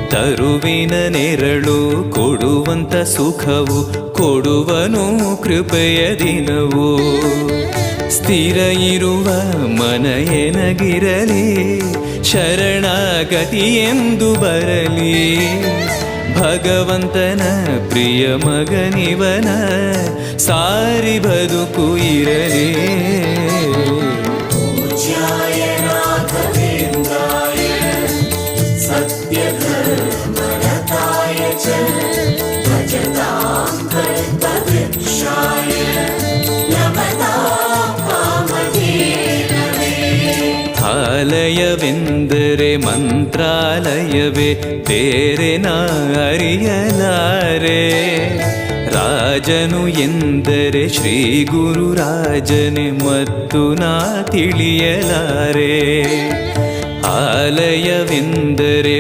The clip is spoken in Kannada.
ತರುವಿನ ನೆರಳು ಕೊಡುವಂತ ಸುಖವು ಕೊಡುವನು ಕೃಪೆಯ ದಿನವು. ಸ್ಥಿರ ಇರುವ ಮನ ಎನಗಿರಲಿ, ಶರಣಾಗತಿ ಎಂದು ಬರಲಿ. ಭಗವಂತನ ಪ್ರಿಯ ಮಗನಿವನ ಸಾರಿ ಬದುಕು ಇರಲಿ. ಆಲಯವೆಂದರೆ ಮಂತ್ರಾಲಯವೇ, ಬೇರೆ ನಾ ಅರಿಯಲಾರೆ. ರಾಜನು ಎಂದರೆ ಶ್ರೀ ಗುರುರಾಜನೇ ಮತ್ತು ನಾ ತಿಳಿಯಲಾರೆ. ಆಲಯವೆಂದರೆ